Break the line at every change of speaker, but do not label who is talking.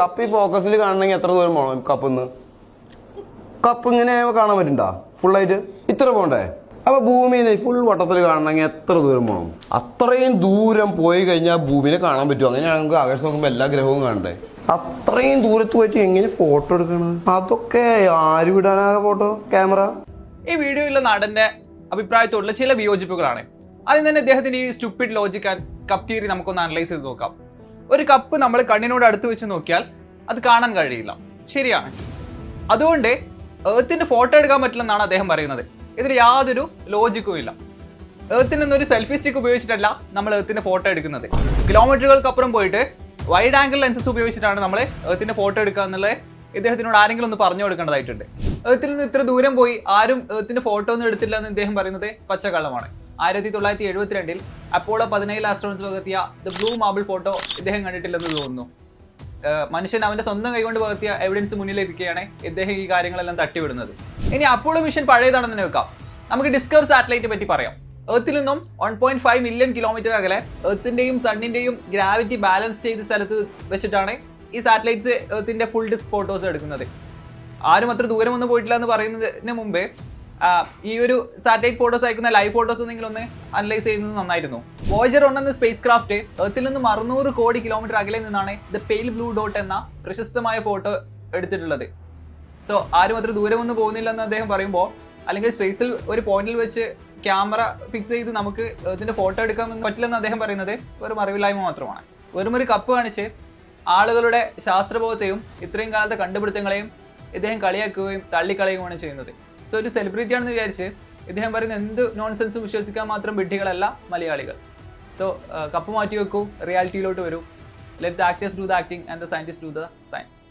Cup ഈ ഫോക്കസിൽ കാണണമെങ്കിൽ എത്ര ദൂരം പോകണം കപ്പിന്ന്? കപ്പ് ഇങ്ങനെ കാണാൻ പറ്റണ്ട ഫുള്ളായിട്ട്? ഇത്ര പോകണ്ടേ? അപ്പൊ ഭൂമിനെ ഫുൾ വട്ടത്തിൽ കാണണമെങ്കിൽ എത്ര ദൂരം പോകണം? അത്രയും ദൂരം പോയി കഴിഞ്ഞാൽ ഭൂമിനെ കാണാൻ പറ്റും. അങ്ങനെയാണെങ്കിൽ ആകാശം നോക്കുമ്പോൾ എല്ലാ ഗ്രഹവും കാണണ്ടേ? അത്രയും ദൂരത്ത് പോയിട്ട് എങ്ങനെ ഫോട്ടോ എടുക്കണം? അതൊക്കെ ആര് വിടാനാകെ ഫോട്ടോ ക്യാമറ?
ഈ വീഡിയോയിലെ നടന്റെ അഭിപ്രായത്തോടുള്ള ചില വിയോജിപ്പുകളാണ്. അതിൽ തന്നെ ഇദ്ദേഹത്തിന്റെ ഈ stupid logic and cup theory നമുക്കൊന്ന് അനലൈസ് ചെയ്ത് നോക്കാം. ഒരു കപ്പ് നമ്മൾ കണ്ണിനോട് അടുത്ത് വെച്ച് നോക്കിയാൽ അത് കാണാൻ കഴിയില്ല, ശരിയാണ്. അതുകൊണ്ട് എർത്തിന്റെ ഫോട്ടോ എടുക്കാൻ പറ്റില്ലെന്നാണ് അദ്ദേഹം പറയുന്നത്. ഇതിൽ യാതൊരു ലോജിക്കും ഇല്ല. എർത്തിൽ നിന്നൊരു സെൽഫി സ്റ്റിക്ക് ഉപയോഗിച്ചിട്ടല്ല നമ്മൾ എർത്തിന്റെ ഫോട്ടോ എടുക്കുന്നത്. കിലോമീറ്ററുകൾക്കപ്പുറം പോയിട്ട് വൈഡ് ആംഗിൾ ലെൻസസ് ഉപയോഗിച്ചിട്ടാണ് നമ്മൾ എർത്തിന്റെ ഫോട്ടോ എടുക്കുക എന്നുള്ളത് ഇദ്ദേഹത്തിനോട് ആരെങ്കിലും ഒന്ന് പറഞ്ഞു കൊടുക്കേണ്ടതായിട്ടുണ്ട്. എർത്തിൽ നിന്ന് ഇത്ര ദൂരം പോയി ആരും എർത്തിന്റെ ഫോട്ടോ ഒന്നും എടുത്തില്ല എന്ന് ഇദ്ദേഹം പറയുന്നത് പച്ചക്കള്ളമാണ്. 1972 അപ്പോളോ 17 ആസ്ട്രോണറ്റ്സ് പകർത്തിയ ദ ബ്ലൂ മാർബിൾ ഫോട്ടോ ഇദ്ദേഹം കണ്ടിട്ടില്ലെന്ന് തോന്നുന്നു. മനുഷ്യൻ അവന്റെ സ്വന്തം കൈകൊണ്ട് പകർത്തിയ എവിഡൻസ് മുന്നിലിരിക്കുകയാണ് ഇദ്ദേഹം ഈ കാര്യങ്ങളെല്ലാം തട്ടിവിടുന്നത്. ഇനി അപ്പോളോ മിഷൻ പഴയതാണെന്ന് തന്നെ വെക്കാം. നമുക്ക് ഡിസ്കവർ സാറ്റലൈറ്റ് പറ്റി പറയാം. എർത്തിൽ നിന്നും 1.5 മില്യൺ കിലോമീറ്റർ അകലെ എർത്തിന്റെയും സണ്ണിന്റെയും ഗ്രാവിറ്റി ബാലൻസ് ചെയ്ത സ്ഥലത്ത് വെച്ചിട്ടാണ് ഈ സാറ്റലൈറ്റ്സ് എർത്തിന്റെ ഫുൾ ഡിസ്ക് ഫോട്ടോസ് എടുക്കുന്നത്. ആരും അത്ര ദൂരമൊന്നും പോയിട്ടില്ല എന്ന് പറയുന്നതിന് മുമ്പേ ഈ ഒരു സാറ്റലൈറ്റ് ഫോട്ടോസ് അയക്കുന്ന ലൈവ് ഫോട്ടോസ് നിങ്ങളൊന്ന് അനലൈസ് ചെയ്യുന്നത് നന്നായിരുന്നു. വോയേജർ 1 എന്ന സ്പേസ് ക്രാഫ്റ്റ് എർത്തിൽ നിന്നും 600 കോടി കിലോമീറ്റർ അകലെ നിന്നാണ് ദ പെയിൽ ബ്ലൂ ഡോട്ട് എന്ന പ്രശസ്തമായ ഫോട്ടോ എടുത്തിട്ടുള്ളത്. സോ ആരും അത്ര ദൂരമൊന്നും പോകുന്നില്ല എന്ന് അദ്ദേഹം പറയുമ്പോൾ, അല്ലെങ്കിൽ സ്പേസിൽ ഒരു പോയിന്റിൽ വെച്ച് ക്യാമറ ഫിക്സ് ചെയ്ത് നമുക്ക് ഇതിന്റെ ഫോട്ടോ എടുക്കാൻ പറ്റില്ലെന്ന് അദ്ദേഹം പറയുന്നത് വെറും അറിവില്ലായ്മ മാത്രമാണ്. വെറും ഒരു കപ്പ് കാണിച്ച് ആളുകളുടെ ശാസ്ത്രബോധത്തെയും ഇത്രയും കാലത്തെ കണ്ടുപിടുത്തങ്ങളെയും ഇദ്ദേഹം കളിയാക്കുകയും തള്ളിക്കളയുകയാണ് ചെയ്യുന്നത്. സോ ഒരു സെലിബ്രിറ്റി ആണെന്ന് വിചാരിച്ച് ഇദ്ദേഹം പറയുന്ന എന്ത് നോൺസെൻസും വിശ്വസിക്കാൻ മാത്രം വിഡ്ഢികളല്ല മലയാളികൾ. സോ കപ്പ് മാറ്റി വെക്കൂ, റിയാലിറ്റിയിലോട്ട് വരൂ. Let the actors do the acting and the scientist do the science.